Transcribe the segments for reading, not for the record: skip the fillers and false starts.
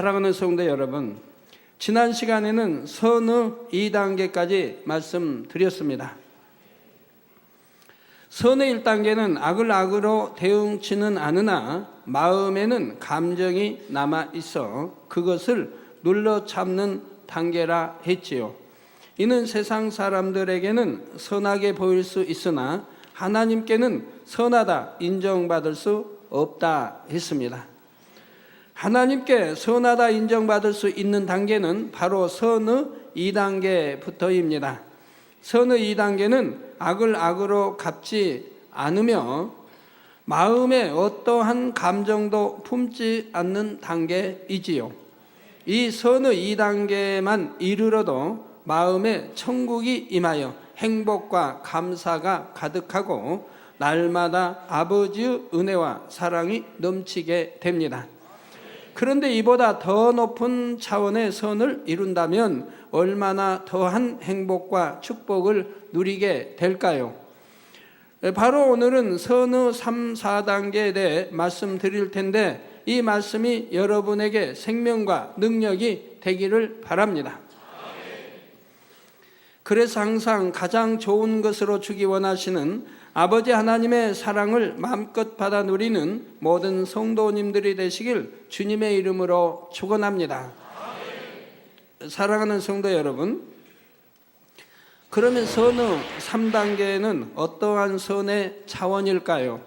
사랑하는 성도 여러분, 지난 시간에는 선의 2단계까지 말씀드렸습니다. 선의 1단계는 악을 악으로 대응치는 않으나 마음에는 감정이 남아있어 그것을 눌러 참는 단계라 했지요. 이는 세상 사람들에게는 선하게 보일 수 있으나 하나님께는 선하다 인정받을 수 없다 했습니다. 하나님께 선하다 인정받을 수 있는 단계는 바로 선의 2단계부터입니다. 선의 2단계는 악을 악으로 갚지 않으며 마음에 어떠한 감정도 품지 않는 단계이지요. 이 선의 2단계만 이르러도 마음에 천국이 임하여 행복과 감사가 가득하고 날마다 아버지의 은혜와 사랑이 넘치게 됩니다. 그런데 이보다 더 높은 차원의 선을 이룬다면 얼마나 더한 행복과 축복을 누리게 될까요? 바로 오늘은 선의 3, 4단계에 대해 말씀드릴 텐데 이 말씀이 여러분에게 생명과 능력이 되기를 바랍니다. 그래서 항상 가장 좋은 것으로 주기 원하시는 아버지 하나님의 사랑을 마음껏 받아 누리는 모든 성도님들이 되시길 주님의 이름으로 축원합니다. 사랑하는 성도 여러분, 그러면 선의 3단계는 어떠한 선의 차원일까요?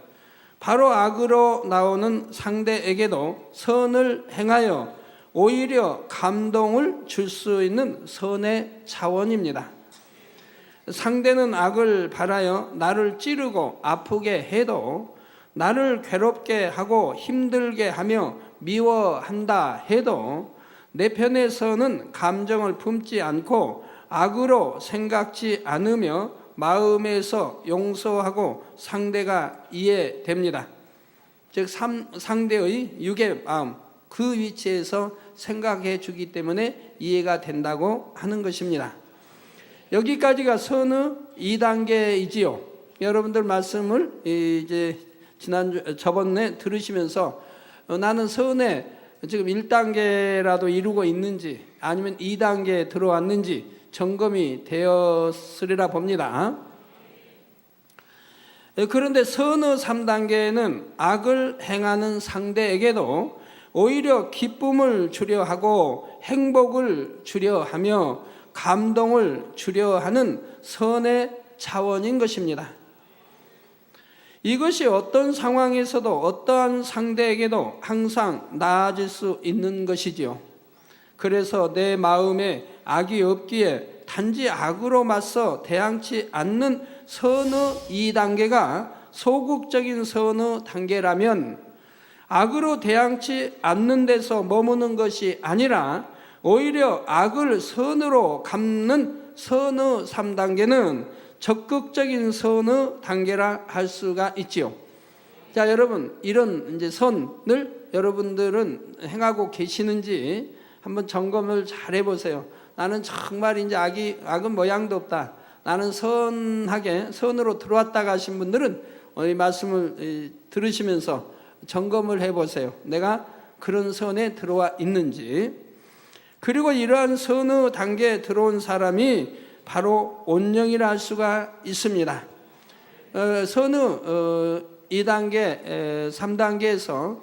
바로 악으로 나오는 상대에게도 선을 행하여 오히려 감동을 줄 수 있는 선의 차원입니다. 상대는 악을 바라여 나를 찌르고 아프게 해도, 나를 괴롭게 하고 힘들게 하며 미워한다 해도 내 편에서는 감정을 품지 않고 악으로 생각지 않으며 마음에서 용서하고 상대가 이해됩니다. 즉 상대의 육의 마음, 그 위치에서 생각해 주기 때문에 이해가 된다고 하는 것입니다. 여기까지가 선의 2단계이지요. 여러분들 말씀을 이제 저번에 들으시면서 나는 선의 지금 1단계라도 이루고 있는지 아니면 2단계에 들어왔는지 점검이 되었으리라 봅니다. 그런데 선의 3단계에는 악을 행하는 상대에게도 오히려 기쁨을 주려 하고 행복을 주려 하며 감동을 주려 하는 선의 차원인 것입니다. 이것이 어떤 상황에서도 어떠한 상대에게도 항상 나아질 수 있는 것이지요. 그래서 내 마음에 악이 없기에 단지 악으로 맞서 대항치 않는 선의 2단계가 소극적인 선의 단계라면, 악으로 대항치 않는 데서 머무는 것이 아니라 오히려 악을 선으로 갚는 선의 3단계는 적극적인 선의 단계라 할 수가 있지요. 자, 여러분, 이런 이제 선을 여러분들은 행하고 계시는지 한번 점검을 잘 해보세요. 나는 정말 이제 악은 모양도 없다. 나는 선하게 선으로 들어왔다가 하신 분들은 이 말씀을 들으시면서 점검을 해보세요. 내가 그런 선에 들어와 있는지. 그리고 이러한 선의 단계에 들어온 사람이 바로 온영이라 할 수가 있습니다. 선의 2단계, 3단계에서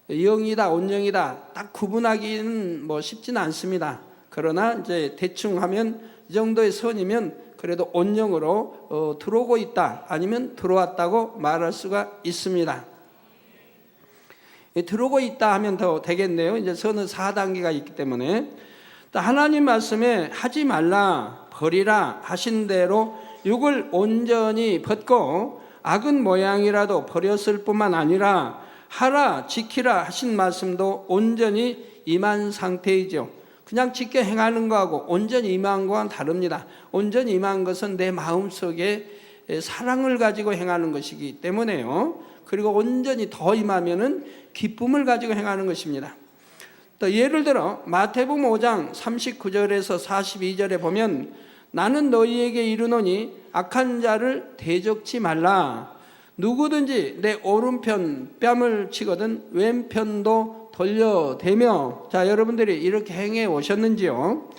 영이다, 온영이다 딱 구분하기는 쉽지는 않습니다. 그러나 이제 대충 하면 이 정도의 선이면 그래도 온영으로 들어오고 있다, 아니면 들어왔다고 말할 수가 있습니다. 들어오고 있다 하면 더 되겠네요. 이제 선의 4단계가 있기 때문에. 하나님 말씀에 하지 말라, 버리라 하신 대로 육을 온전히 벗고 악은 모양이라도 버렸을 뿐만 아니라 하라, 지키라 하신 말씀도 온전히 임한 상태이죠. 그냥 지켜 행하는 거하고 온전히 임한 거와는 다릅니다. 온전히 임한 것은 내 마음속에 사랑을 가지고 행하는 것이기 때문에요. 그리고 온전히 더 임하면은 기쁨을 가지고 행하는 것입니다. 또 예를 들어 마태복음 5장 39절에서 42절에 보면 나는 너희에게 이르노니 악한 자를 대적치 말라. 누구든지 내 오른편 뺨을 치거든 왼편도 돌려대며, 자, 여러분들이 이렇게 행해 오셨는지요?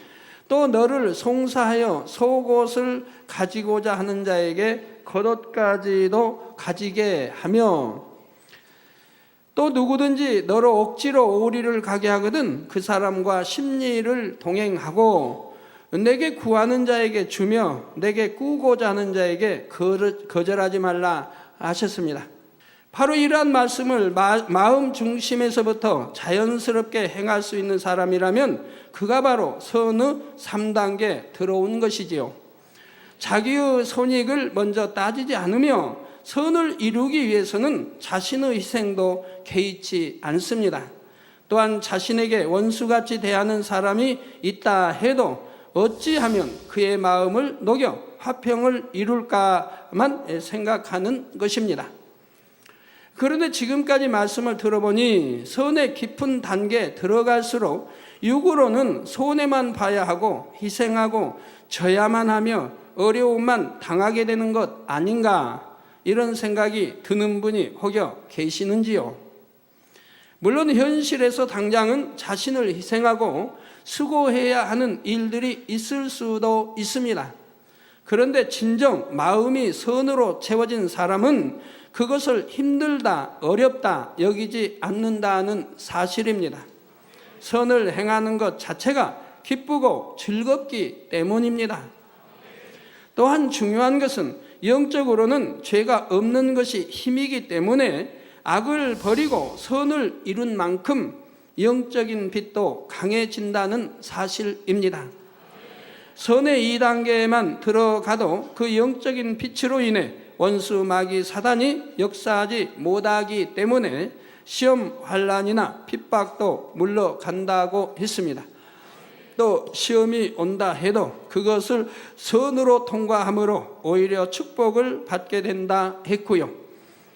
또 너를 송사하여 속옷을 가지고자 하는 자에게 겉옷까지도 가지게 하며, 또 누구든지 너로 억지로 오리를 가게 하거든 그 사람과 십리를 동행하고, 내게 구하는 자에게 주며 내게 꾸고자 하는 자에게 거절하지 말라 하셨습니다. 바로 이러한 말씀을 마음 중심에서부터 자연스럽게 행할 수 있는 사람이라면 그가 바로 선의 3단계에 들어온 것이지요. 자기의 손익을 먼저 따지지 않으며 선을 이루기 위해서는 자신의 희생도 개의치 않습니다. 또한 자신에게 원수같이 대하는 사람이 있다 해도 어찌하면 그의 마음을 녹여 화평을 이룰까만 생각하는 것입니다. 그런데 지금까지 말씀을 들어보니 선의 깊은 단계에 들어갈수록 육으로는 손해만 봐야 하고 희생하고 져야만 하며 어려움만 당하게 되는 것 아닌가, 이런 생각이 드는 분이 혹여 계시는지요? 물론 현실에서 당장은 자신을 희생하고 수고해야 하는 일들이 있을 수도 있습니다. 그런데 진정 마음이 선으로 채워진 사람은 그것을 힘들다, 어렵다 여기지 않는다는 사실입니다. 선을 행하는 것 자체가 기쁘고 즐겁기 때문입니다. 또한 중요한 것은 영적으로는 죄가 없는 것이 힘이기 때문에 악을 버리고 선을 이룬 만큼 영적인 빛도 강해진다는 사실입니다. 선의 2단계에만 들어가도 그 영적인 빛으로 인해 원수 마귀 사단이 역사하지 못하기 때문에 시험 환난이나 핍박도 물러간다고 했습니다. 또 시험이 온다 해도 그것을 선으로 통과함으로 오히려 축복을 받게 된다 했고요.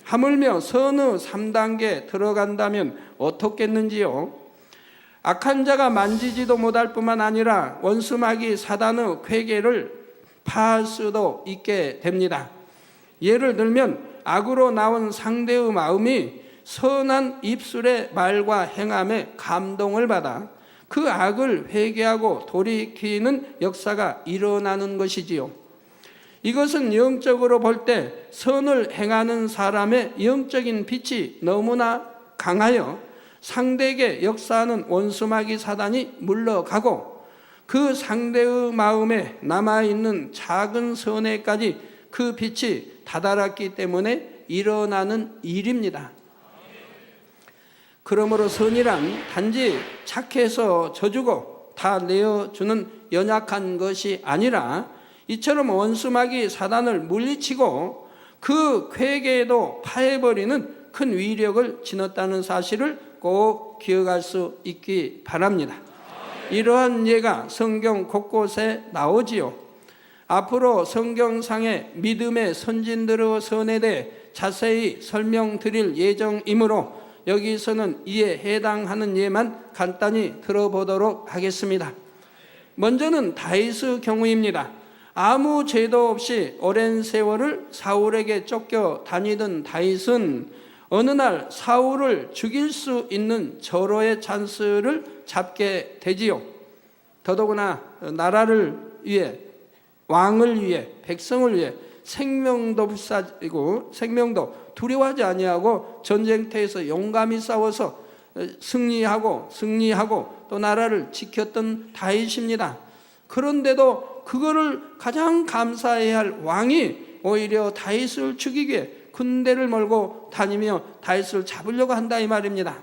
하물며 선의 3단계에 들어간다면 어떻겠는지요? 악한 자가 만지지도 못할 뿐만 아니라 원수 마귀 사단의 궤계를 파할 수도 있게 됩니다. 예를 들면 악으로 나온 상대의 마음이 선한 입술의 말과 행함에 감동을 받아 그 악을 회개하고 돌이키는 역사가 일어나는 것이지요. 이것은 영적으로 볼 때 선을 행하는 사람의 영적인 빛이 너무나 강하여 상대에게 역사하는 원수마귀 사단이 물러가고 그 상대의 마음에 남아있는 작은 선에까지 그 빛이 다다랐기 때문에 일어나는 일입니다. 그러므로 선이란 단지 착해서 져주고 다 내어주는 연약한 것이 아니라 이처럼 원수마귀 사단을 물리치고 그 궤계에도 파해버리는 큰 위력을 지녔다는 사실을 꼭 기억할 수 있기 바랍니다. 이러한 예가 성경 곳곳에 나오지요. 앞으로 성경상의 믿음의 선진들의 선에 대해 자세히 설명드릴 예정이므로 여기서는 이에 해당하는 예만 간단히 들어보도록 하겠습니다. 먼저는 다윗의 경우입니다. 아무 죄도 없이 오랜 세월을 사울에게 쫓겨 다니던 다윗은 어느 날 사울을 죽일 수 있는 절호의 찬스를 잡게 되지요. 더더구나 나라를 위해, 왕을 위해, 백성을 위해 생명도 불사지고 생명도 두려워하지 아니하고 전쟁터에서 용감히 싸워서 승리하고 또 나라를 지켰던 다윗입니다. 그런데도 그거를 가장 감사해야 할 왕이 오히려 다윗을 죽이기 위해 군대를 몰고 다니며 다윗을 잡으려고 한다 이 말입니다.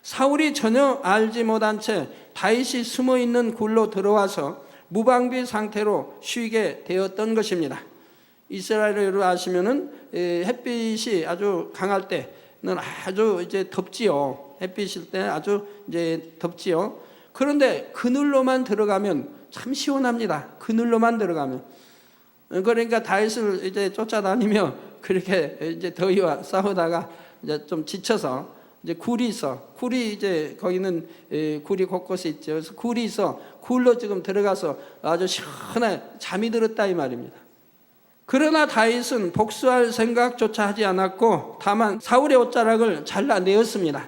사울이 전혀 알지 못한 채 다윗이 숨어있는 굴로 들어와서 무방비 상태로 쉬게 되었던 것입니다. 이스라엘을 아시면은 햇빛이 아주 강할 때는 아주 이제 덥지요. 햇빛일 때 아주 이제 덥지요. 그런데 그늘로만 들어가면 참 시원합니다. 그늘로만 들어가면. 그러니까 다윗을 이제 쫓아다니며 그렇게 이제 더위와 싸우다가 이제 좀 지쳐서 이제 굴이 있어. 굴이 이제 거기는 굴이 곳곳에 있죠. 그래서 굴이 있어. 굴로 지금 들어가서 아주 시원하게 잠이 들었다 이 말입니다. 그러나 다윗은 복수할 생각조차 하지 않았고 다만 사울의 옷자락을 잘라내었습니다.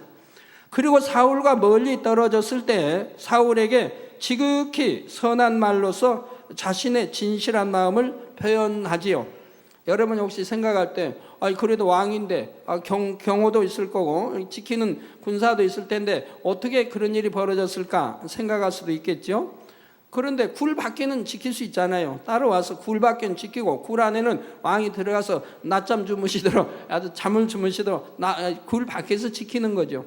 그리고 사울과 멀리 떨어졌을 때 사울에게 지극히 선한 말로서 자신의 진실한 마음을 표현하지요. 여러분 혹시 생각할 때 그래도 왕인데 경호도 있을 거고 지키는 군사도 있을 텐데 어떻게 그런 일이 벌어졌을까 생각할 수도 있겠죠. 그런데 굴 밖에는 지킬 수 있잖아요. 따라와서 굴 밖에는 지키고 굴 안에는 왕이 들어가서 낮잠 주무시도록 아주 잠을 주무시도록 굴 밖에서 지키는 거죠.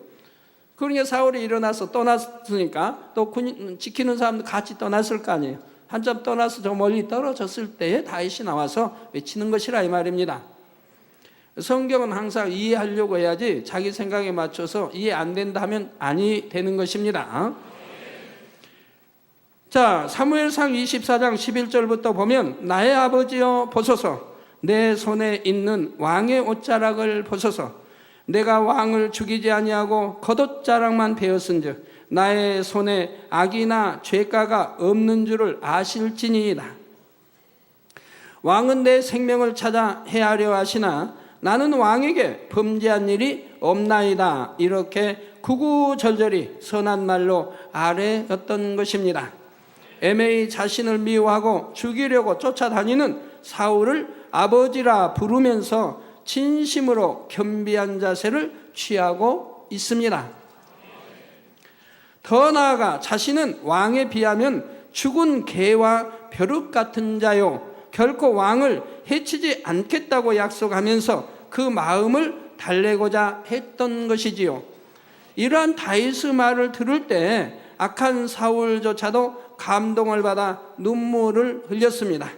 그러니까 사울이 일어나서 떠났으니까 또 지키는 사람도 같이 떠났을 거 아니에요. 한참 떠나서 저 멀리 떨어졌을 때에 다윗이 나와서 외치는 것이라 이 말입니다. 성경은 항상 이해하려고 해야지 자기 생각에 맞춰서 이해 안 된다 하면 아니 되는 것입니다. 자, 사무엘상 24장 11절부터 보면 나의 아버지여 보소서 내 손에 있는 왕의 옷자락을 보소서 내가 왕을 죽이지 아니하고 겉옷자락만 베었은즉 나의 손에 악이나 죄가가 없는 줄을 아실지니이다. 왕은 내 생명을 찾아 해하려 하시나 나는 왕에게 범죄한 일이 없나이다. 이렇게 구구절절히 선한 말로 아뢰었던 것입니다. 애매히 자신을 미워하고 죽이려고 쫓아다니는 사울을 아버지라 부르면서 진심으로 겸비한 자세를 취하고 있습니다. 더 나아가 자신은 왕에 비하면 죽은 개와 벼룩 같은 자요 결코 왕을 해치지 않겠다고 약속하면서 그 마음을 달래고자 했던 것이지요. 이러한 다윗의 말을 들을 때 악한 사울조차도 감동을 받아 눈물을 흘렸습니다.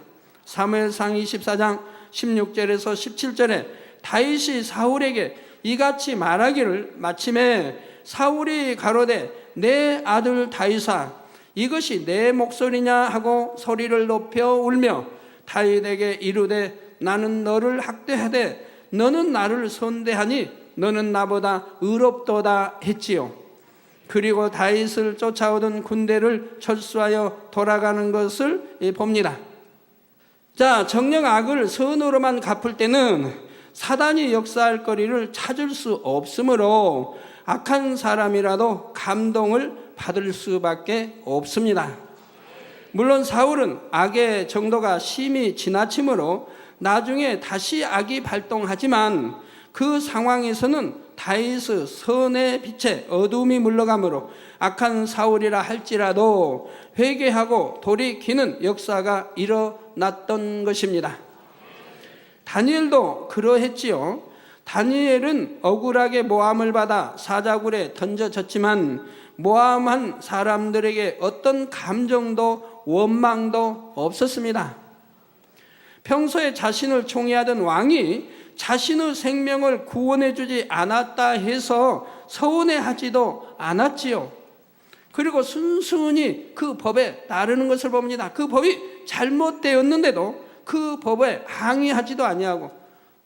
사무엘상 24장 16절에서 17절에 다윗이 사울에게 이같이 말하기를 마침에 사울이 가로되 내 아들 다윗아 이것이 내 목소리냐 하고 소리를 높여 울며 다윗에게 이르되 나는 너를 학대하되 너는 나를 선대하니 너는 나보다 의롭도다 했지요. 그리고 다윗을 쫓아오던 군대를 철수하여 돌아가는 것을 봅니다. 자, 정녕 악을 선으로만 갚을 때는 사단이 역사할 거리를 찾을 수 없으므로 악한 사람이라도 감동을 받을 수밖에 없습니다. 물론 사울은 악의 정도가 심히 지나치므로 나중에 다시 악이 발동하지만 그 상황에서는 다윗의 선의 빛에 어둠이 물러가므로 악한 사울이라 할지라도 회개하고 돌이키는 역사가 일어났던 것입니다. 다니엘도 그러했지요. 다니엘은 억울하게 모함을 받아 사자굴에 던져졌지만 모함한 사람들에게 어떤 감정도 원망도 없었습니다. 평소에 자신을 총애하던 왕이 자신의 생명을 구원해 주지 않았다 해서 서운해하지도 않았지요. 그리고 순순히 그 법에 따르는 것을 봅니다. 그 법이 잘못되었는데도 그 법에 항의하지도 아니하고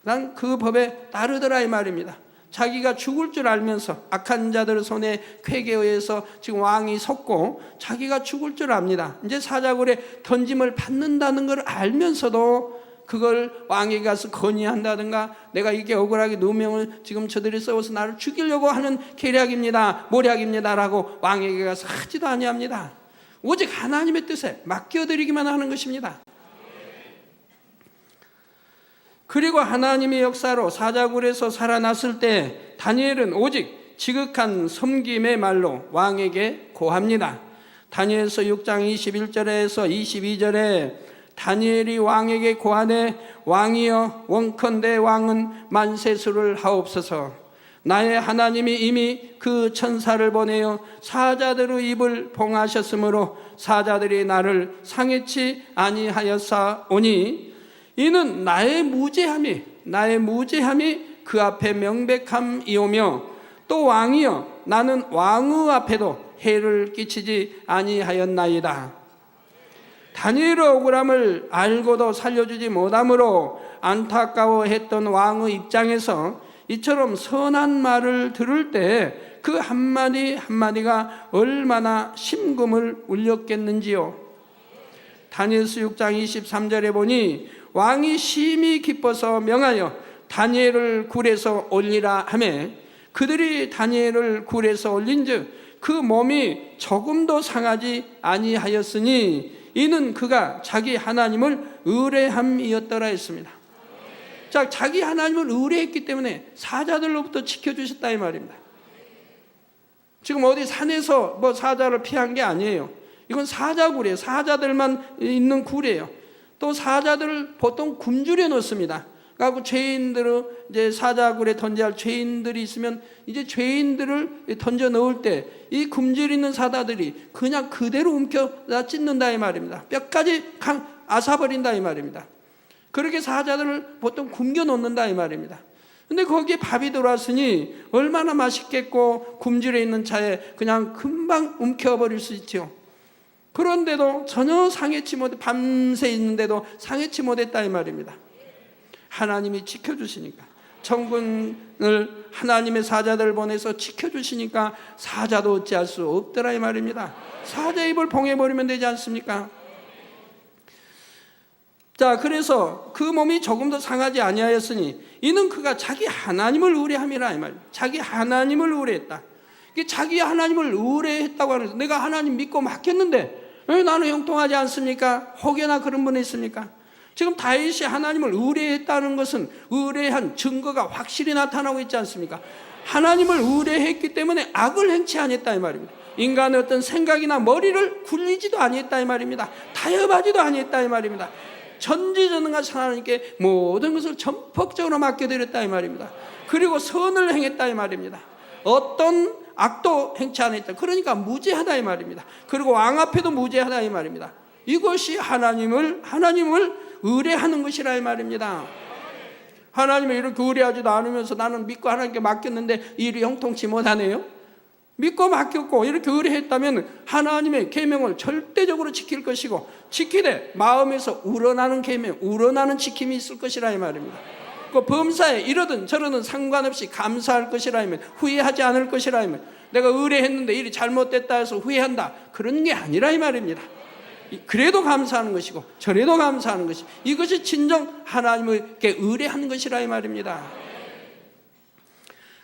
난 그 법에 따르더라 이 말입니다. 자기가 죽을 줄 알면서 악한 자들 손에 쾌계에 의해서 지금 왕이 섰고 자기가 죽을 줄 압니다. 이제 사자굴에 던짐을 받는다는 걸 알면서도 그걸 왕에게 가서 건의한다든가 내가 이게 억울하게 누명을 지금 저들이 써서 나를 죽이려고 하는 계략입니다, 모략입니다 라고 왕에게 가서 하지도 아니합니다. 오직 하나님의 뜻에 맡겨드리기만 하는 것입니다. 그리고 하나님의 역사로 사자굴에서 살아났을 때 다니엘은 오직 지극한 섬김의 말로 왕에게 고합니다. 다니엘서 6장 21절에서 22절에 다니엘이 왕에게 고하되 왕이여 원컨대 왕은 만세수를 하옵소서. 나의 하나님이 이미 그 천사를 보내어 사자들의 입을 봉하셨으므로 사자들이 나를 상해치 아니하였사오니 이는 나의 무죄함이 그 앞에 명백함이오며 또 왕이여 나는 왕의 앞에도 해를 끼치지 아니하였나이다. 다니엘의 억울함을 알고도 살려주지 못함으로 안타까워했던 왕의 입장에서 이처럼 선한 말을 들을 때 그 한마디 한마디가 얼마나 심금을 울렸겠는지요. 다니엘서 6장 23절에 보니 왕이 심히 기뻐서 명하여 다니엘을 굴에서 올리라 하매 그들이 다니엘을 굴에서 올린즉 그 몸이 조금도 상하지 아니하였으니 이는 그가 자기 하나님을 의뢰함이었더라 했습니다. 자, 자기 하나님을 의뢰했기 때문에 사자들로부터 지켜주셨다 이 말입니다. 지금 어디 산에서 뭐 사자를 피한 게 아니에요. 이건 사자굴이에요. 사자들만 있는 굴이에요. 또 사자들을 보통 굶주려 놓습니다. 그리고 죄인들을 이제 사자굴에 던져야 할 죄인들이 있으면 이제 죄인들을 던져 넣을 때 이 굶주리는 사자들이 그냥 그대로 움켜다 찢는다 이 말입니다. 뼈까지 앗아버린다 이 말입니다. 그렇게 사자들을 보통 굶겨 놓는다 이 말입니다. 근데 거기에 밥이 들어왔으니 얼마나 맛있겠고 굶주려 있는 차에 그냥 금방 움켜버릴 수 있죠. 그런데도 전혀 상해치 못해 밤새 있는데도 상해치 못했다 이 말입니다. 하나님이 지켜주시니까 천군을 하나님의 사자들을 보내서 지켜주시니까 사자도 어찌할 수 없더라 이 말입니다. 사자 입을 봉해버리면 되지 않습니까? 자, 그래서 그 몸이 조금도 상하지 아니하였으니 이는 그가 자기 하나님을 의뢰함이라 이 말입니다. 자기 하나님을 의뢰했다. 자기 하나님을 의뢰했다고 하는 거죠. 내가 하나님 믿고 맡겼는데 왜 나는 형통하지 않습니까? 혹여나 그런 분이 있습니까? 지금 다윗이 하나님을 의뢰했다는 것은 의뢰한 증거가 확실히 나타나고 있지 않습니까? 하나님을 의뢰했기 때문에 악을 행치 아니했다 이 말입니다. 인간의 어떤 생각이나 머리를 굴리지도 아니했다 이 말입니다. 타협하지도 아니했다 이 말입니다. 전지전능하신 하나님께 모든 것을 전폭적으로 맡겨드렸다 이 말입니다. 그리고 선을 행했다 이 말입니다. 어떤 악도 행치 않았다. 그러니까 무죄하다 이 말입니다. 그리고 왕 앞에도 무죄하다 이 말입니다. 이것이 하나님을 의뢰하는 것이라 이 말입니다. 하나님을 이렇게 의뢰하지도 않으면서 나는 믿고 하나님께 맡겼는데 일이 형통치 못하네요. 믿고 맡겼고 이렇게 의뢰했다면 하나님의 계명을 절대적으로 지킬 것이고 지키되 마음에서 우러나는 계명, 우러나는 지킴이 있을 것이라 이 말입니다. 그 범사에 이러든 저러든 상관없이 감사할 것이라 하면 후회하지 않을 것이라 하면 내가 의뢰했는데 일이 잘못됐다 해서 후회한다 그런 게 아니라 이 말입니다. 그래도 감사하는 것이고 저래도 감사하는 것이 이것이 진정 하나님께 의뢰하는 것이라 이 말입니다.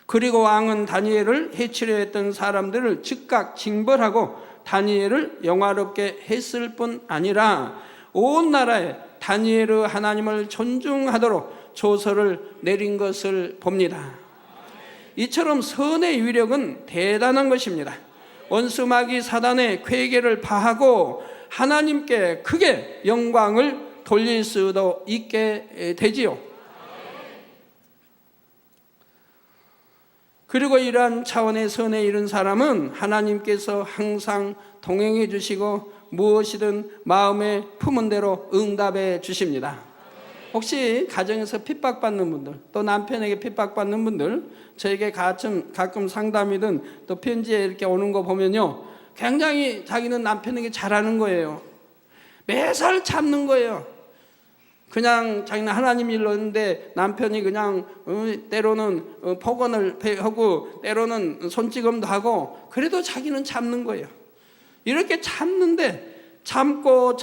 그리고 왕은 다니엘을 해치려 했던 사람들을 즉각 징벌하고 다니엘을 영화롭게 했을 뿐 아니라 온 나라에 다니엘의 하나님을 존중하도록 조서를 내린 것을 봅니다. 이처럼 선의 위력은 대단한 것입니다. 원수 마귀 사단의 궤계를 파하고 하나님께 크게 영광을 돌릴 수도 있게 되지요. 그리고 이러한 차원의 선에 이른 사람은 하나님께서 항상 동행해 주시고 무엇이든 마음에 품은 대로 응답해 주십니다. 혹시 가정에서 핍박받는 분들, 또 남편에게 핍박받는 분들, 저에게 가끔 상담이든 또 편지에 이렇게 오는 거 보면요, 굉장히 자기는 남편에게 잘하는 거예요. 매살 참는 거예요. 그냥 자기는 하나님 일로 했는데 남편이 그냥 때로는 폭언을 하고 때로는 손찌검도 하고 그래도 자기는 참는 거예요. 이렇게 참는데 참고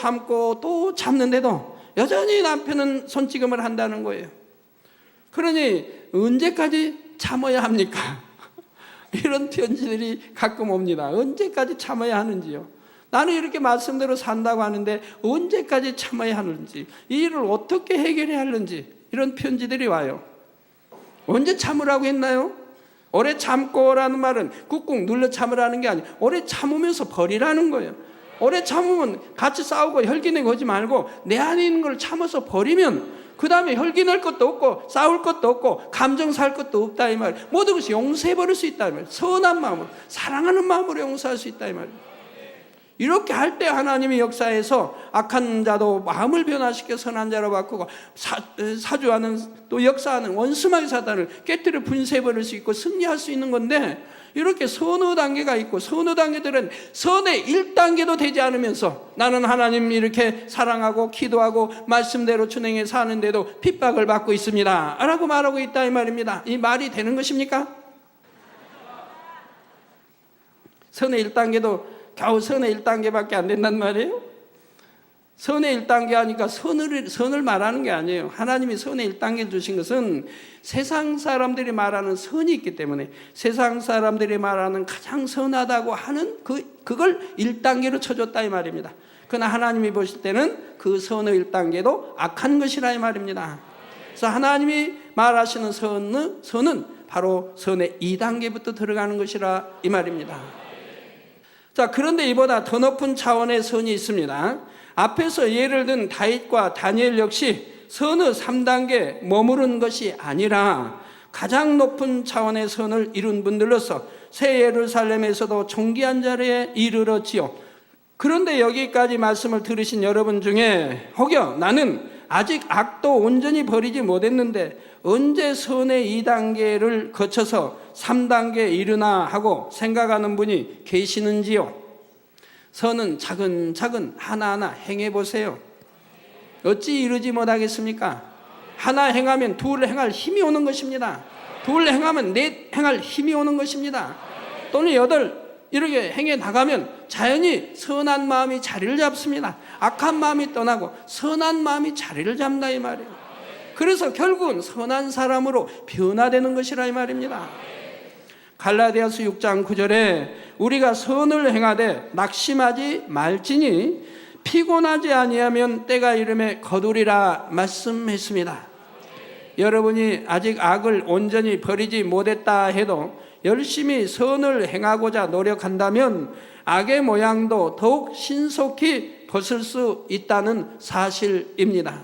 또 참는데도 여전히 남편은 손찌검을 한다는 거예요. 그러니 언제까지 참아야 합니까? 이런 편지들이 가끔 옵니다. 언제까지 참아야 하는지요? 나는 이렇게 말씀대로 산다고 하는데 언제까지 참아야 하는지, 이 일을 어떻게 해결해야 하는지 이런 편지들이 와요. 언제 참으라고 했나요? 오래 참고라는 말은 꾹꾹 눌러 참으라는 게 아니에요. 오래 참으면서 버리라는 거예요. 오래 참으면 같이 싸우고 혈기내고 하지 말고 내 안에 있는 걸 참아서 버리면 그 다음에 혈기낼 것도 없고 싸울 것도 없고 감정 살 것도 없다 이 말. 모든 것이 용서해버릴 수 있다 이 말. 선한 마음으로, 사랑하는 마음으로 용서할 수 있다 이 말. 이렇게 할 때 하나님의 역사에서 악한 자도 마음을 변화시켜 선한 자로 바꾸고 사주하는 또 역사하는 원수마귀 사단을 깨뜨려 분쇄해버릴 수 있고 승리할 수 있는 건데, 이렇게 선의 단계가 있고 선의 단계들은 선의 1단계도 되지 않으면서 나는 하나님 이렇게 사랑하고 기도하고 말씀대로 준행해 사는데도 핍박을 받고 있습니다 라고 말하고 있다 이 말입니다. 이 말이 되는 것입니까? 선의 1단계도 겨우 선의 1단계밖에 안 된단 말이에요. 선의 1단계 하니까 선을 말하는 게 아니에요. 하나님이 선의 1단계 주신 것은 세상 사람들이 말하는 선이 있기 때문에 세상 사람들이 말하는 가장 선하다고 하는 그걸 1단계로 쳐줬다 이 말입니다. 그러나 하나님이 보실 때는 그 선의 1단계도 악한 것이라 이 말입니다. 그래서 하나님이 말하시는 선은 바로 선의 2단계부터 들어가는 것이라 이 말입니다. 자, 그런데 이보다 더 높은 차원의 선이 있습니다. 앞에서 예를 든 다윗과 다니엘 역시 선의 3단계 머무른 것이 아니라 가장 높은 차원의 선을 이룬 분들로서 새 예루살렘에서도 존귀한 자리에 이르렀지요. 그런데 여기까지 말씀을 들으신 여러분 중에 혹여 나는 아직 악도 온전히 버리지 못했는데 언제 선의 2단계를 거쳐서 3단계에 이르나 하고 생각하는 분이 계시는지요? 선은 차근차근 하나하나 행해보세요. 어찌 이루지 못하겠습니까? 하나 행하면 둘 행할 힘이 오는 것입니다. 둘 행하면 넷 행할 힘이 오는 것입니다. 또는 8 이렇게 행해 나가면 자연히 선한 마음이 자리를 잡습니다. 악한 마음이 떠나고 선한 마음이 자리를 잡는다 이 말이에요. 그래서 결국은 선한 사람으로 변화되는 것이라 이 말입니다. 갈라디아서 6장 9절에 우리가 선을 행하되 낙심하지 말지니 피곤하지 아니하면 때가 이름에 거두리라 말씀했습니다. 여러분이 아직 악을 온전히 버리지 못했다 해도 열심히 선을 행하고자 노력한다면 악의 모양도 더욱 신속히 벗을 수 있다는 사실입니다.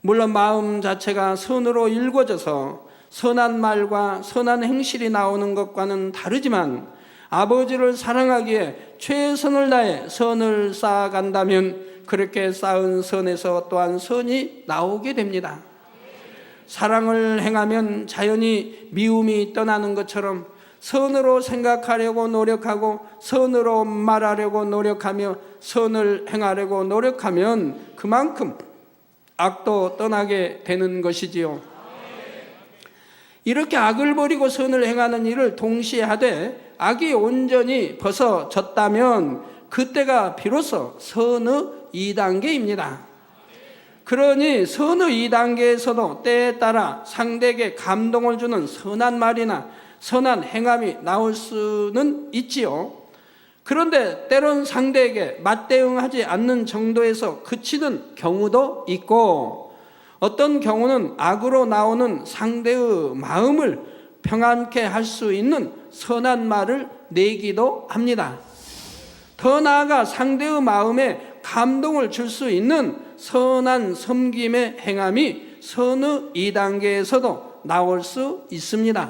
물론 마음 자체가 선으로 일궈져서 선한 말과 선한 행실이 나오는 것과는 다르지만 아버지를 사랑하기에 최선을 다해 선을 쌓아간다면 그렇게 쌓은 선에서 또한 선이 나오게 됩니다. 사랑을 행하면 자연히 미움이 떠나는 것처럼 선으로 생각하려고 노력하고 선으로 말하려고 노력하며 선을 행하려고 노력하면 그만큼 악도 떠나게 되는 것이지요. 이렇게 악을 버리고 선을 행하는 일을 동시에 하되 악이 온전히 벗어졌다면 그때가 비로소 선의 2단계입니다. 그러니 선의 2단계에서도 때에 따라 상대에게 감동을 주는 선한 말이나 선한 행함이 나올 수는 있지요. 그런데 때론 상대에게 맞대응하지 않는 정도에서 그치는 경우도 있고 어떤 경우는 악으로 나오는 상대의 마음을 평안케 할 수 있는 선한 말을 내기도 합니다. 더 나아가 상대의 마음에 감동을 줄 수 있는 선한 섬김의 행함이 선의 2단계에서도 나올 수 있습니다.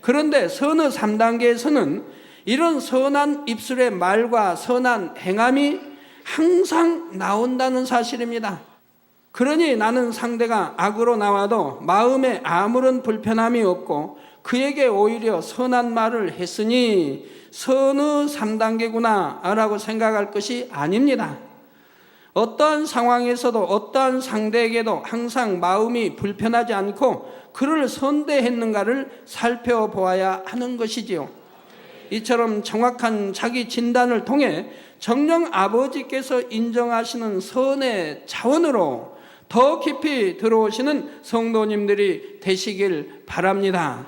그런데 선의 3단계에서는 이런 선한 입술의 말과 선한 행함이 항상 나온다는 사실입니다. 그러니 나는 상대가 악으로 나와도 마음에 아무런 불편함이 없고 그에게 오히려 선한 말을 했으니 선의 3단계구나 라고 생각할 것이 아닙니다. 어떠한 상황에서도 어떠한 상대에게도 항상 마음이 불편하지 않고 그를 선대했는가를 살펴보아야 하는 것이지요. 이처럼 정확한 자기 진단을 통해 정녕 아버지께서 인정하시는 선의 차원으로 더 깊이 들어오시는 성도님들이 되시길 바랍니다.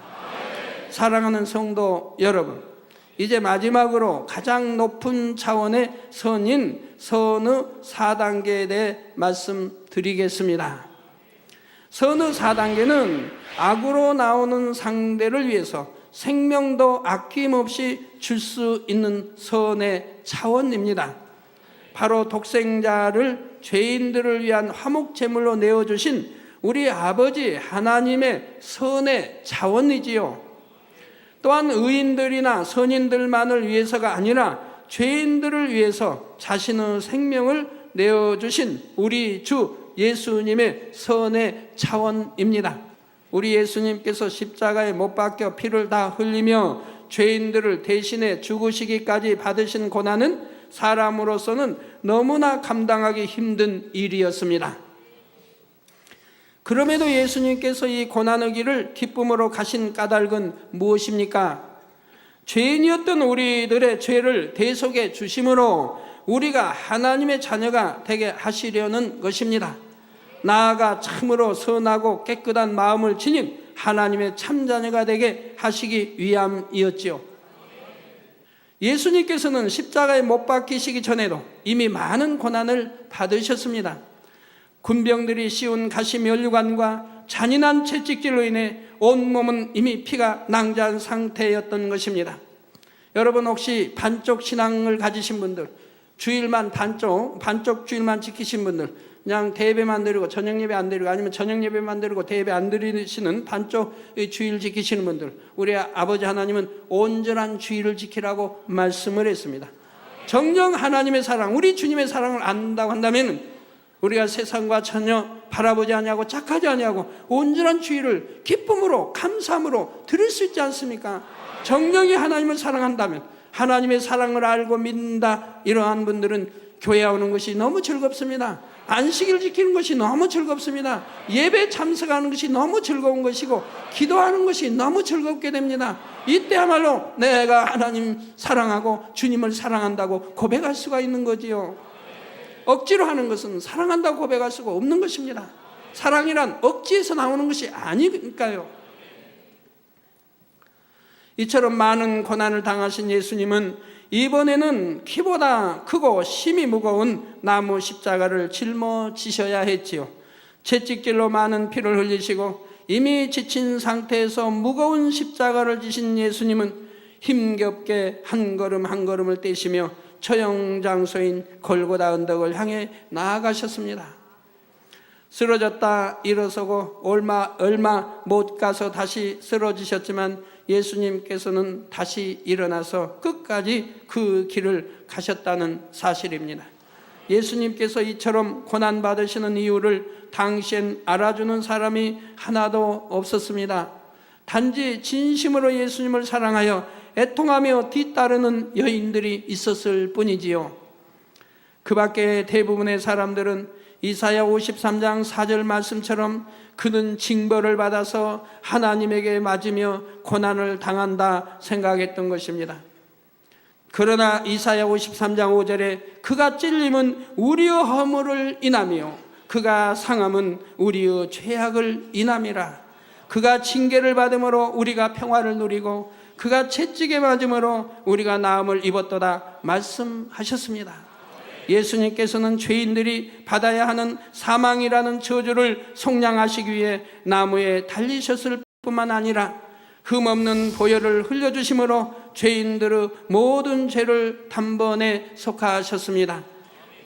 사랑하는 성도 여러분, 이제 마지막으로 가장 높은 차원의 선인 선의 4단계에 대해 말씀드리겠습니다. 선의 4단계는 악으로 나오는 상대를 위해서 생명도 아낌없이 줄 수 있는 선의 차원입니다. 바로 독생자를 죄인들을 위한 화목제물로 내어주신 우리 아버지 하나님의 선의 차원이지요. 또한 의인들이나 선인들만을 위해서가 아니라 죄인들을 위해서 자신의 생명을 내어주신 우리 주 예수님의 선의 차원입니다. 우리 예수님께서 십자가에 못 박혀 피를 다 흘리며 죄인들을 대신해 죽으시기까지 받으신 고난은 사람으로서는 너무나 감당하기 힘든 일이었습니다. 그럼에도 예수님께서 이 고난의 길을 기쁨으로 가신 까닭은 무엇입니까? 죄인이었던 우리들의 죄를 대속해 주심으로 우리가 하나님의 자녀가 되게 하시려는 것입니다. 나아가 참으로 선하고 깨끗한 마음을 지닌 하나님의 참자녀가 되게 하시기 위함이었지요. 예수님께서는 십자가에 못 박히시기 전에도 이미 많은 고난을 받으셨습니다. 군병들이 씌운 가시면류관과 잔인한 채찍질로 인해 온몸은 이미 피가 낭자한 상태였던 것입니다. 여러분 혹시 반쪽 신앙을 가지신 분들, 주일만 반쪽 주일만 지키신 분들, 그냥 대예배만 드리고 저녁 예배 안 드리고 아니면 저녁 예배만 드리고 대예배 안 드리시는 반쪽 주일 지키시는 분들, 우리 아버지 하나님은 온전한 주일을 지키라고 말씀을 했습니다. 정녕 하나님의 사랑, 우리 주님의 사랑을 안다고 한다면 우리가 세상과 전혀 바라보지 아니하고 착하지 아니하고 온전한 주일을 기쁨으로 감사함으로 드릴 수 있지 않습니까? 정령이 하나님을 사랑한다면, 하나님의 사랑을 알고 믿는다, 이러한 분들은 교회 오는 것이 너무 즐겁습니다. 안식일 지키는 것이 너무 즐겁습니다. 예배 참석하는 것이 너무 즐거운 것이고 기도하는 것이 너무 즐겁게 됩니다. 이때야말로 내가 하나님 사랑하고 주님을 사랑한다고 고백할 수가 있는 거지요. 억지로 하는 것은 사랑한다고 고백할 수가 없는 것입니다. 사랑이란 억지에서 나오는 것이 아니니까요. 이처럼 많은 고난을 당하신 예수님은 이번에는 키보다 크고 심이 무거운 나무 십자가를 짊어지셔야 했지요. 채찍질로 많은 피를 흘리시고 이미 지친 상태에서 무거운 십자가를 지신 예수님은 힘겹게 한 걸음 한 걸음을 떼시며 처형 장소인 골고다 언덕을 향해 나아가셨습니다. 쓰러졌다 일어서고 얼마 못 가서 다시 쓰러지셨지만 예수님께서는 다시 일어나서 끝까지 그 길을 가셨다는 사실입니다. 예수님께서 이처럼 고난받으시는 이유를 당시엔 알아주는 사람이 하나도 없었습니다. 단지 진심으로 예수님을 사랑하여 애통하며 뒤따르는 여인들이 있었을 뿐이지요. 그 밖에 대부분의 사람들은 이사야 53장 4절 말씀처럼 그는 징벌을 받아서 하나님에게 맞으며 고난을 당한다 생각했던 것입니다. 그러나 이사야 53장 5절에 그가 찔림은 우리의 허물을 인하며 그가 상함은 우리의 죄악을 인함이라. 그가 징계를 받음으로 우리가 평화를 누리고 그가 채찍에 맞음으로 우리가 나음을 입었도다 말씀하셨습니다. 예수님께서는 죄인들이 받아야 하는 사망이라는 저주를 속량하시기 위해 나무에 달리셨을 뿐만 아니라 흠없는 보혈을 흘려주심으로 죄인들의 모든 죄를 단번에 속하셨습니다.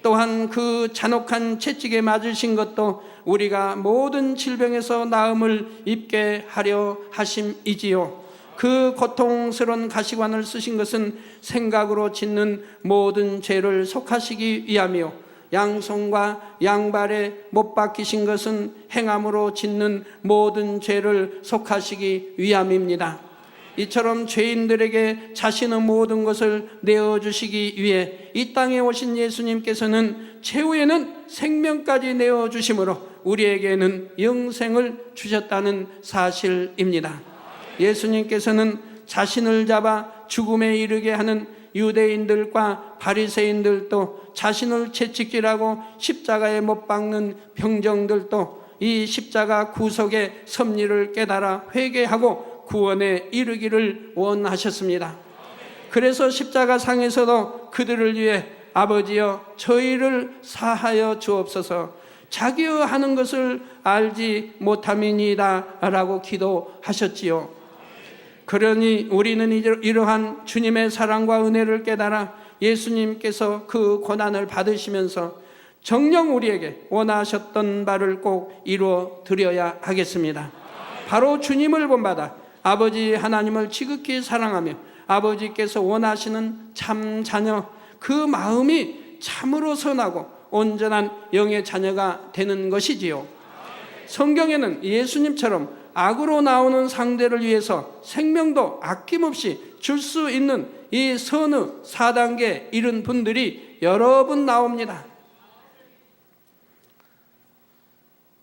또한 그 잔혹한 채찍에 맞으신 것도 우리가 모든 질병에서 나음을 입게 하려 하심이지요. 그 고통스러운 가시관을 쓰신 것은 생각으로 짓는 모든 죄를 속하시기 위함이요, 양손과 양발에 못 박히신 것은 행함으로 짓는 모든 죄를 속하시기 위함입니다. 이처럼 죄인들에게 자신의 모든 것을 내어주시기 위해 이 땅에 오신 예수님께서는 최후에는 생명까지 내어주심으로 우리에게는 영생을 주셨다는 사실입니다. 예수님께서는 자신을 잡아 죽음에 이르게 하는 유대인들과 바리새인들도, 자신을 채찍질하고 십자가에 못 박는 병정들도 이 십자가 구속의 섭리를 깨달아 회개하고 구원에 이르기를 원하셨습니다. 그래서 십자가 상에서도 그들을 위해 아버지여 저희를 사하여 주옵소서, 자기의 하는 것을 알지 못함이니이다 라고 기도하셨지요. 그러니 우리는 이러한 주님의 사랑과 은혜를 깨달아 예수님께서 그 고난을 받으시면서 정녕 우리에게 원하셨던 바를 꼭 이루어 드려야 하겠습니다. 바로 주님을 본받아 아버지 하나님을 지극히 사랑하며 아버지께서 원하시는 참 자녀, 그 마음이 참으로 선하고 온전한 영의 자녀가 되는 것이지요. 성경에는 예수님처럼 악으로 나오는 상대를 위해서 생명도 아낌없이 줄 수 있는 이 선의 4단계에 이른 분들이 여러 분 나옵니다.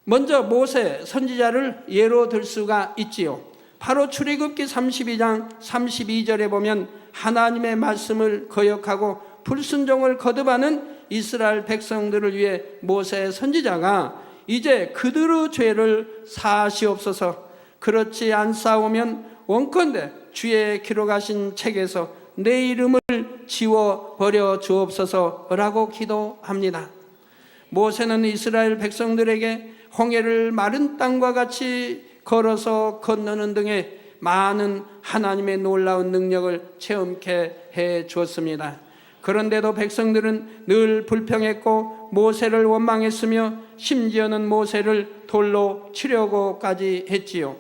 먼저 모세 선지자를 예로 들 수가 있지요. 바로 출애굽기 32장 32절에 보면 하나님의 말씀을 거역하고 불순종을 거듭하는 이스라엘 백성들을 위해 모세 선지자가 이제 그들의 죄를 사하시옵소서. 그렇지 않사오면 원컨대 주의 기록하신 책에서 내 이름을 지워버려 주옵소서라고 기도합니다. 모세는 이스라엘 백성들에게 홍해를 마른 땅과 같이 걸어서 건너는 등의 많은 하나님의 놀라운 능력을 체험케 해 주었습니다. 그런데도 백성들은 늘 불평했고 모세를 원망했으며 심지어는 모세를 돌로 치려고까지 했지요.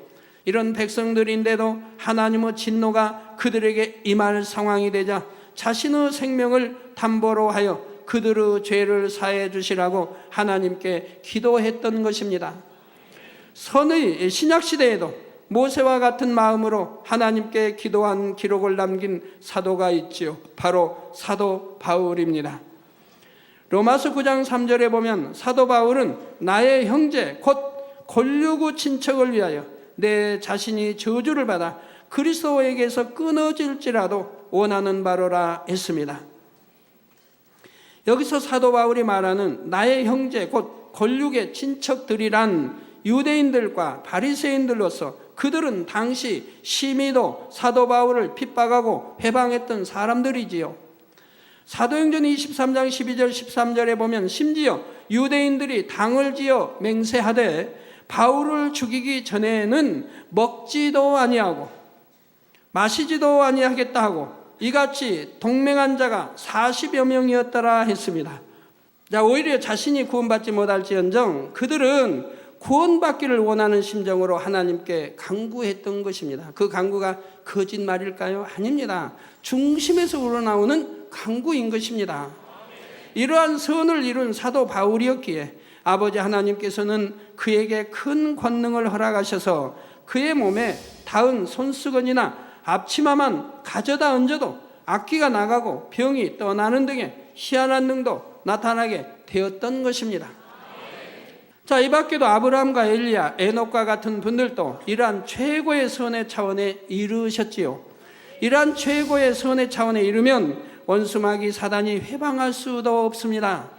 이런 백성들인데도 하나님의 진노가 그들에게 임할 상황이 되자 자신의 생명을 담보로 하여 그들의 죄를 사해 주시라고 하나님께 기도했던 것입니다. 선의 신약시대에도 모세와 같은 마음으로 하나님께 기도한 기록을 남긴 사도가 있지요. 바로 사도 바울입니다. 로마서 9장 3절에 보면 사도 바울은 나의 형제 곧 골류구 친척을 위하여 내 자신이 저주를 받아 그리스도에게서 끊어질지라도 원하는 바로라 했습니다. 여기서 사도 바울이 말하는 나의 형제 곧 골육의 친척들이란 유대인들과 바리새인들로서 그들은 당시 심히도 사도 바울을 핍박하고 해방했던 사람들이지요. 사도행전 23장 12절 13절에 보면 심지어 유대인들이 당을 지어 맹세하되 바울을 죽이기 전에는 먹지도 아니하고 마시지도 아니하겠다 하고 이같이 동맹한 자가 40여 명이었더라 했습니다. 자, 오히려 자신이 구원받지 못할지언정 그들은 구원받기를 원하는 심정으로 하나님께 간구했던 것입니다. 그 간구가 거짓말일까요? 아닙니다. 중심에서 우러나오는 간구인 것입니다. 이러한 선을 이룬 사도 바울이었기에 아버지 하나님께서는 그에게 큰 권능을 허락하셔서 그의 몸에 닿은 손수건이나 앞치마만 가져다 얹어도 악기가 나가고 병이 떠나는 등의 희한한 능도 나타나게 되었던 것입니다. 자, 이 밖에도 아브라함과 엘리야, 에녹과 같은 분들도 이러한 최고의 선의 차원에 이르셨지요. 이러한 최고의 선의 차원에 이르면 원수마귀 사단이 회방할 수도 없습니다.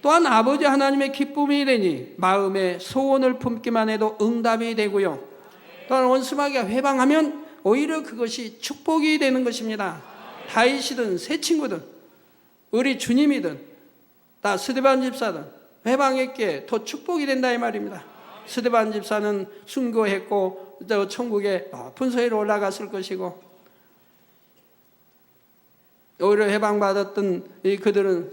또한 아버지 하나님의 기쁨이 되니 마음의 소원을 품기만 해도 응답이 되고요. 또한 원수마귀가 회방하면 오히려 그것이 축복이 되는 것입니다. 다윗이든 새 친구든 우리 주님이든 다 스데반 집사든 회방했기에 더 축복이 된다 이 말입니다. 스데반 집사는 순교했고 천국에 높은 서해로 올라갔을 것이고 오히려 해방받았던 그들은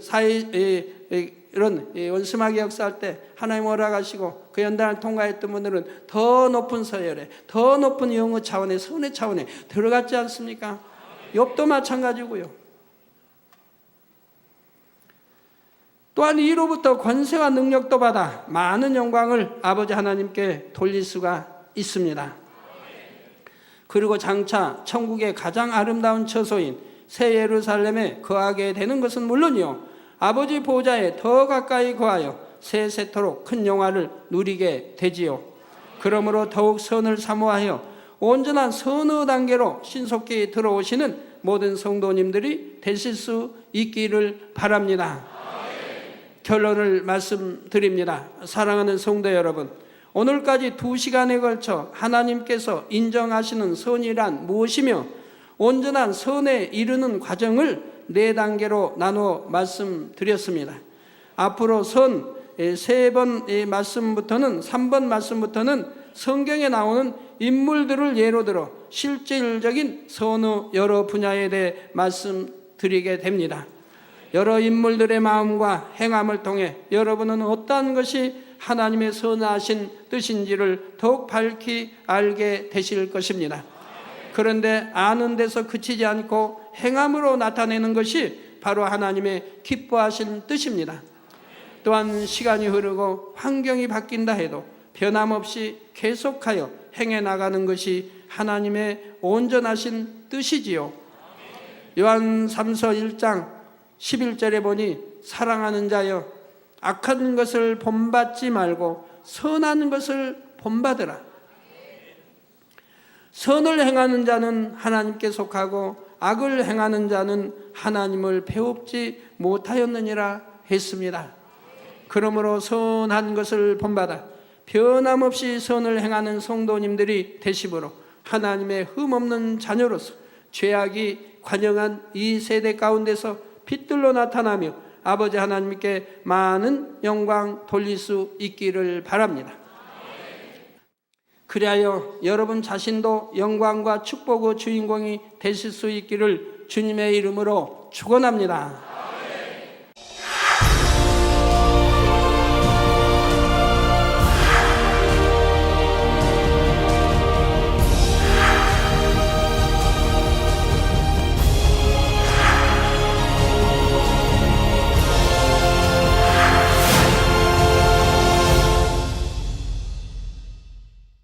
이런 원수마귀 역사할 때 하나님 허락하시고 그 연단을 통과했던 분들은 더 높은 서열에 더 높은 영어 차원에 선의 차원에 들어갔지 않습니까? 욥도 마찬가지고요. 또한 이로부터 권세와 능력도 받아 많은 영광을 아버지 하나님께 돌릴 수가 있습니다. 그리고 장차 천국의 가장 아름다운 처소인 새 예루살렘에 거하게 되는 것은 물론이요 아버지 보좌에 더 가까이 거하여 세세토록 큰 영화를 누리게 되지요. 그러므로 더욱 선을 사모하여 온전한 선의 단계로 신속히 들어오시는 모든 성도님들이 되실 수 있기를 바랍니다. 결론을 말씀드립니다. 사랑하는 성도 여러분, 오늘까지 2시간에 걸쳐 하나님께서 인정하시는 선이란 무엇이며 온전한 선에 이르는 과정을 4단계로 나누어 말씀드렸습니다. 앞으로 선 3번 말씀부터는 3번 말씀부터는 성경에 나오는 인물들을 예로 들어 실질적인 선의 여러 분야에 대해 말씀드리게 됩니다. 여러 인물들의 마음과 행함을 통해 여러분은 어떠한 것이 하나님의 선하신 뜻인지를 더욱 밝히 알게 되실 것입니다. 그런데 아는 데서 그치지 않고 행함으로 나타내는 것이 바로 하나님의 기뻐하신 뜻입니다. 또한 시간이 흐르고 환경이 바뀐다 해도 변함없이 계속하여 행해 나가는 것이 하나님의 온전하신 뜻이지요. 요한 3서 1장 11절에 보니 사랑하는 자여 악한 것을 본받지 말고 선한 것을 본받으라. 선을 행하는 자는 하나님께 속하고 악을 행하는 자는 하나님을 배웁지 못하였느니라 했습니다. 그러므로 선한 것을 본받아 변함없이 선을 행하는 성도님들이 되심으로 하나님의 흠없는 자녀로서 죄악이 관영한 이 세대 가운데서 빛들로 나타나며 아버지 하나님께 많은 영광 돌릴 수 있기를 바랍니다. 그리하여 여러분 자신도 영광과 축복의 주인공이 되실 수 있기를 주님의 이름으로 축원합니다.